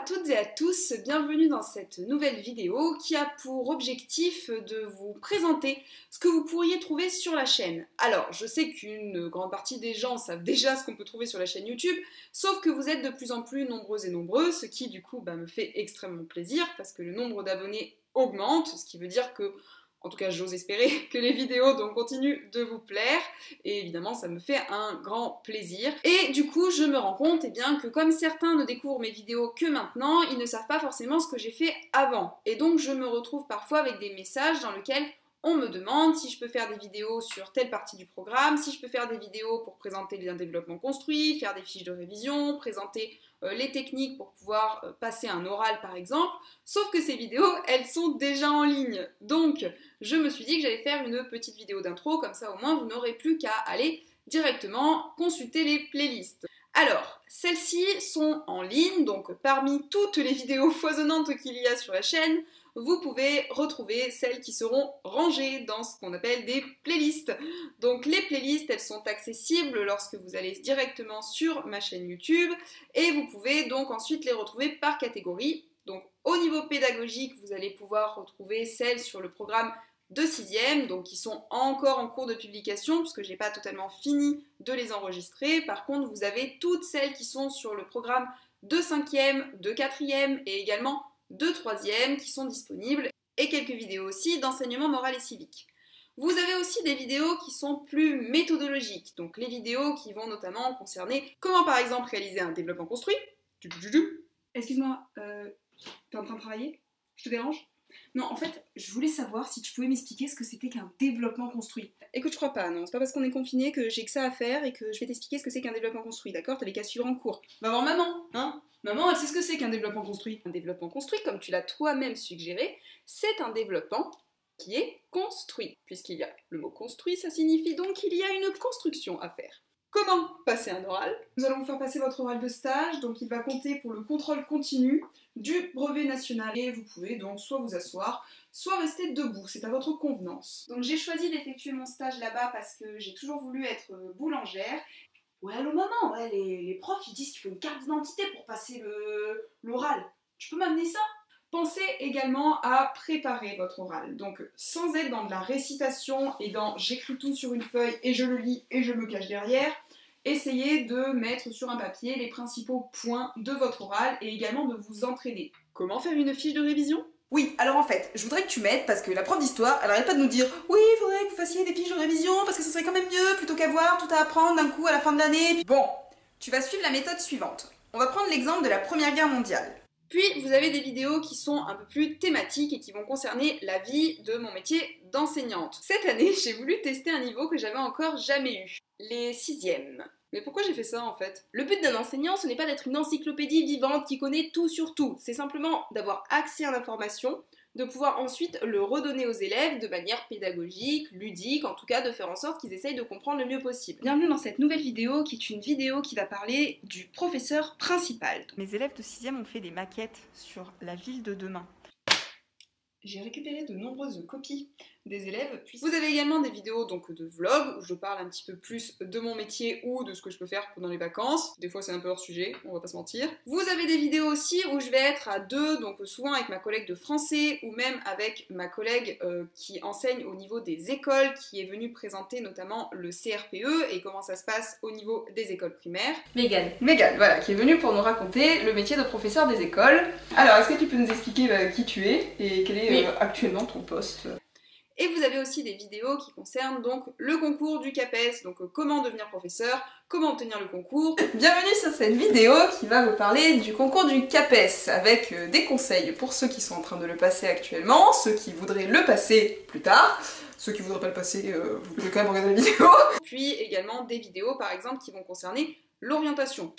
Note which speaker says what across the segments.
Speaker 1: toutes et à tous, bienvenue dans cette nouvelle vidéo qui a pour objectif de vous présenter ce que vous pourriez trouver sur la chaîne. Alors, je sais qu'une grande partie des gens savent déjà ce qu'on peut trouver sur la chaîne YouTube, sauf que vous êtes de plus en plus nombreux et nombreux, ce qui du coup me fait extrêmement plaisir parce que le nombre d'abonnés augmente, ce qui veut dire que en tout cas, j'ose espérer que les vidéos donc continuent de vous plaire. Et évidemment, ça me fait un grand plaisir. Et du coup, je me rends compte que comme certains ne découvrent mes vidéos que maintenant, ils ne savent pas forcément ce que j'ai fait avant. Et donc, je me retrouve parfois avec des messages dans lesquels on me demande si je peux faire des vidéos sur telle partie du programme, si je peux faire des vidéos pour présenter un développement construit, faire des fiches de révision, présenter les techniques pour pouvoir passer un oral par exemple, sauf que ces vidéos, elles sont déjà en ligne. Donc, je me suis dit que j'allais faire une petite vidéo d'intro, comme ça au moins vous n'aurez plus qu'à aller directement consulter les playlists. Alors, celles-ci sont en ligne, donc parmi toutes les vidéos foisonnantes qu'il y a sur la chaîne, vous pouvez retrouver celles qui seront rangées dans ce qu'on appelle des playlists. Donc les playlists, elles sont accessibles lorsque vous allez directement sur ma chaîne YouTube et vous pouvez donc ensuite les retrouver par catégorie. Donc au niveau pédagogique, vous allez pouvoir retrouver celles sur le programme de 6e, donc qui sont encore en cours de publication puisque j'ai pas totalement fini de les enregistrer. Par contre, vous avez toutes celles qui sont sur le programme de 5e, de 4e et également de 3e qui sont disponibles et quelques vidéos aussi d'enseignement moral et civique. Vous avez aussi des vidéos qui sont plus méthodologiques, donc les vidéos qui vont notamment concerner comment par exemple réaliser un développement construit. Excuse-moi, t'es en train de travailler? Je te dérange? Non, en fait, je voulais savoir si tu pouvais m'expliquer ce que c'était qu'un développement construit. Écoute, je crois pas, non, c'est pas parce qu'on est confiné que j'ai que ça à faire et que je vais t'expliquer ce que c'est qu'un développement construit, d'accord? T'as les cas suivre en cours. Va voir maman, hein? Maman, elle sait ce que c'est qu'un développement construit. Un développement construit, comme tu l'as toi-même suggéré, c'est un développement qui est construit. Puisqu'il y a le mot construit, ça signifie donc qu'il y a une construction à faire. Comment passer un oral? Nous allons vous faire passer votre oral de stage, donc il va compter pour le contrôle continu du brevet national. Et vous pouvez donc soit vous asseoir, soit rester debout, c'est à votre convenance. Donc j'ai choisi d'effectuer mon stage là-bas parce que j'ai toujours voulu être boulangère. Ouais, allô maman, ouais, les profs ils disent qu'il faut une carte d'identité pour passer l'oral. Tu peux m'amener ça? Pensez également à préparer votre oral. Donc sans être dans de la récitation et dans j'écris tout sur une feuille et je le lis et je me cache derrière, essayez de mettre sur un papier les principaux points de votre oral et également de vous entraîner. Comment faire une fiche de révision?
Speaker 2: Oui, alors en fait, je voudrais que tu m'aides parce que la prof d'histoire, elle arrête pas de nous dire oui, il faudrait que vous fassiez des fiches de révision parce que ce serait quand même mieux plutôt qu'avoir tout à apprendre d'un coup à la fin de l'année. Bon, tu vas suivre la méthode suivante. On va prendre l'exemple de la Première Guerre mondiale.
Speaker 1: Puis vous avez des vidéos qui sont un peu plus thématiques et qui vont concerner la vie de mon métier d'enseignante. Cette année, j'ai voulu tester un niveau que j'avais encore jamais eu, les 6e. Mais pourquoi j'ai fait ça en fait? Le but d'un enseignant, ce n'est pas d'être une encyclopédie vivante qui connaît tout sur tout. C'est simplement d'avoir accès à l'information, de pouvoir ensuite le redonner aux élèves de manière pédagogique, ludique, en tout cas de faire en sorte qu'ils essayent de comprendre le mieux possible. Bienvenue dans cette nouvelle vidéo qui est une vidéo qui va parler du professeur principal.
Speaker 2: Mes élèves de 6e ont fait des maquettes sur la ville de demain.
Speaker 1: J'ai récupéré de nombreuses copies des élèves. Puis vous avez également des vidéos donc de vlog où je parle un petit peu plus de mon métier ou de ce que je peux faire pendant les vacances. Des fois c'est un peu hors sujet, on va pas se mentir. Vous avez des vidéos aussi où je vais être à deux, donc souvent avec ma collègue de français ou même avec ma collègue qui enseigne au niveau des écoles, qui est venue présenter notamment le CRPE et comment ça se passe au niveau des écoles primaires. Mégane, voilà, qui est venue pour nous raconter le métier de professeur des écoles. Alors, est-ce que tu peux nous expliquer qui tu es et quel est actuellement ton poste? Et vous avez aussi des vidéos qui concernent donc le concours du CAPES, donc comment devenir professeur, comment obtenir le concours. Bienvenue sur cette vidéo qui va vous parler du concours du CAPES, avec des conseils pour ceux qui sont en train de le passer actuellement, ceux qui voudraient le passer plus tard, ceux qui voudraient pas le passer, vous pouvez quand même regarder la vidéo. Puis également des vidéos par exemple qui vont concerner l'orientation.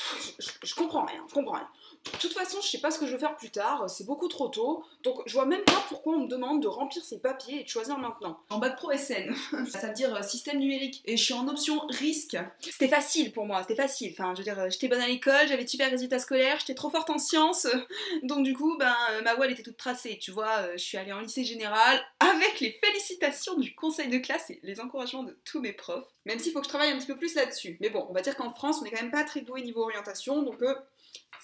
Speaker 1: Je comprends rien, De toute façon, je sais pas ce que je veux faire plus tard, c'est beaucoup trop tôt, donc je vois même pas pourquoi on me demande de remplir ces papiers et de choisir maintenant. En bac pro SN, ça veut dire système numérique, et je suis en option risque. C'était facile pour moi, c'était facile, enfin je veux dire, j'étais bonne à l'école, j'avais de super résultats scolaires, j'étais trop forte en sciences, donc du coup, ma voie elle était toute tracée, tu vois, je suis allée en lycée général, avec les félicitations du conseil de classe et les encouragements de tous mes profs, même s'il faut que je travaille un petit peu plus là-dessus. Mais bon, on va dire qu'en France, on est quand même pas très doué niveau orientation, donc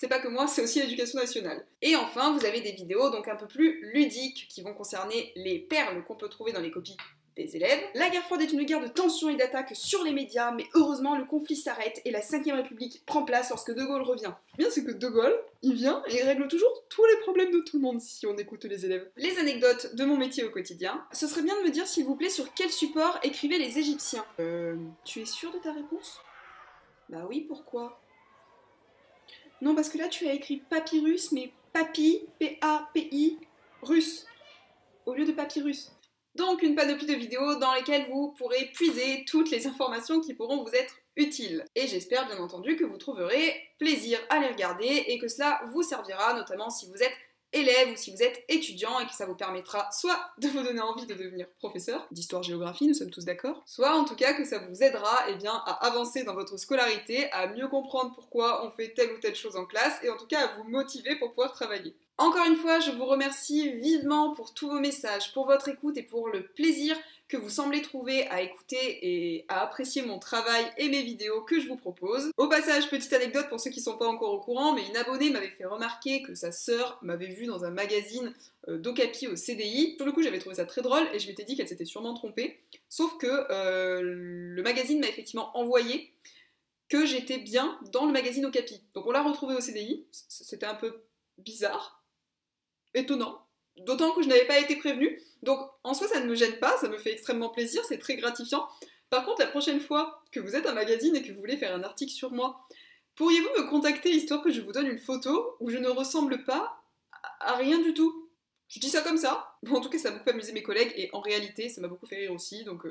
Speaker 1: c'est pas que moi, c'est aussi l'éducation nationale. Et enfin, vous avez des vidéos donc un peu plus ludiques qui vont concerner les perles qu'on peut trouver dans les copies des élèves. La guerre froide est une guerre de tension et d'attaque sur les médias, mais heureusement le conflit s'arrête et la 5ème République prend place lorsque De Gaulle revient. Bien, c'est que De Gaulle, il vient et il règle toujours tous les problèmes de tout le monde si on écoute les élèves. Les anecdotes de mon métier au quotidien. Ce serait bien de me dire s'il vous plaît sur quel support écrivaient les Égyptiens. Tu es sûr de ta réponse? Bah oui, pourquoi? Non, parce que là tu as écrit papyrus, mais papy, P-A-P-I, russe, au lieu de papyrus. Donc une panoplie de vidéos dans lesquelles vous pourrez puiser toutes les informations qui pourront vous être utiles. Et j'espère bien entendu que vous trouverez plaisir à les regarder et que cela vous servira, notamment si vous êtes élève ou si vous êtes étudiant et que ça vous permettra soit de vous donner envie de devenir professeur d'histoire-géographie, nous sommes tous d'accord, soit en tout cas que ça vous aidera à avancer dans votre scolarité, à mieux comprendre pourquoi on fait telle ou telle chose en classe et en tout cas à vous motiver pour pouvoir travailler. Encore une fois, je vous remercie vivement pour tous vos messages, pour votre écoute et pour le plaisir que vous semblez trouver à écouter et à apprécier mon travail et mes vidéos que je vous propose. Au passage, petite anecdote pour ceux qui ne sont pas encore au courant, mais une abonnée m'avait fait remarquer que sa sœur m'avait vu dans un magazine d'Ocapi au CDI. Sur le coup, j'avais trouvé ça très drôle et je m'étais dit qu'elle s'était sûrement trompée. Sauf que le magazine m'a effectivement envoyé que j'étais bien dans le magazine Okapi. Donc on l'a retrouvée au CDI, c'était un peu bizarre. Étonnant, d'autant que je n'avais pas été prévenue, donc en soi ça ne me gêne pas, ça me fait extrêmement plaisir, c'est très gratifiant. Par contre, la prochaine fois que vous êtes un magazine et que vous voulez faire un article sur moi, pourriez-vous me contacter histoire que je vous donne une photo où je ne ressemble pas à rien du tout? Je dis ça comme ça, bon, en tout cas ça a beaucoup amusé mes collègues et en réalité ça m'a beaucoup fait rire aussi, donc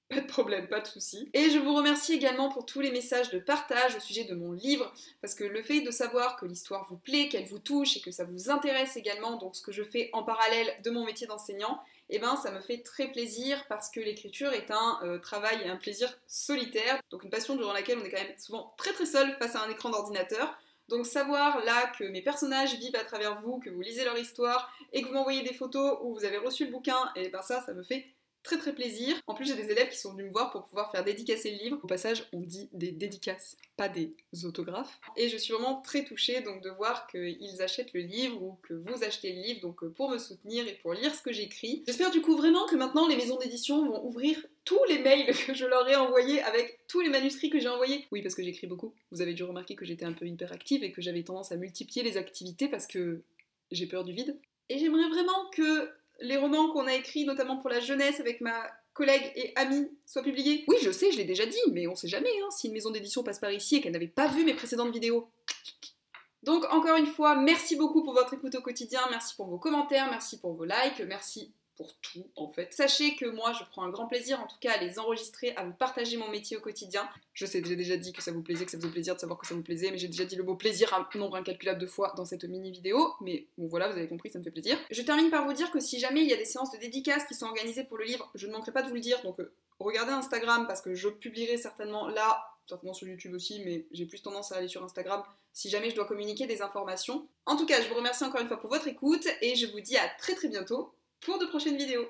Speaker 1: pas de problème, pas de souci. Et je vous remercie également pour tous les messages de partage au sujet de mon livre, parce que le fait de savoir que l'histoire vous plaît, qu'elle vous touche et que ça vous intéresse également, donc ce que je fais en parallèle de mon métier d'enseignant, eh ben ça me fait très plaisir parce que l'écriture est un travail et un plaisir solitaire, donc une passion durant laquelle on est quand même souvent très très seul face à un écran d'ordinateur. Donc savoir là que mes personnages vivent à travers vous, que vous lisez leur histoire et que vous m'envoyez des photos où vous avez reçu le bouquin, et ben ça me fait très très plaisir. En plus j'ai des élèves qui sont venus me voir pour pouvoir faire dédicacer le livre. Au passage on dit des dédicaces, pas des autographes. Et je suis vraiment très touchée donc de voir qu'ils achètent le livre ou que vous achetez le livre donc pour me soutenir et pour lire ce que j'écris. J'espère du coup vraiment que maintenant les maisons d'édition vont ouvrir tous les mails que je leur ai envoyés avec tous les manuscrits que j'ai envoyés. Oui, parce que j'écris beaucoup. Vous avez dû remarquer que j'étais un peu hyperactive et que j'avais tendance à multiplier les activités parce que j'ai peur du vide. Et j'aimerais vraiment que les romans qu'on a écrits, notamment pour la jeunesse avec ma collègue et amie, soient publiés. Oui, je sais, je l'ai déjà dit, mais on sait jamais hein, si une maison d'édition passe par ici et qu'elle n'avait pas vu mes précédentes vidéos. Donc encore une fois, merci beaucoup pour votre écoute au quotidien, merci pour vos commentaires, merci pour vos likes, merci pour tout en fait. Sachez que moi je prends un grand plaisir en tout cas à les enregistrer, à vous partager mon métier au quotidien. Je sais, j'ai déjà dit que ça vous plaisait, que ça faisait plaisir de savoir que ça vous plaisait, mais j'ai déjà dit le mot plaisir un nombre incalculable de fois dans cette mini vidéo, mais bon voilà, vous avez compris, ça me fait plaisir. Je termine par vous dire que si jamais il y a des séances de dédicaces qui sont organisées pour le livre, je ne manquerai pas de vous le dire, donc regardez Instagram parce que je publierai certainement là, certainement sur YouTube aussi, mais j'ai plus tendance à aller sur Instagram si jamais je dois communiquer des informations. En tout cas, je vous remercie encore une fois pour votre écoute et je vous dis à très très bientôt pour de prochaines vidéos.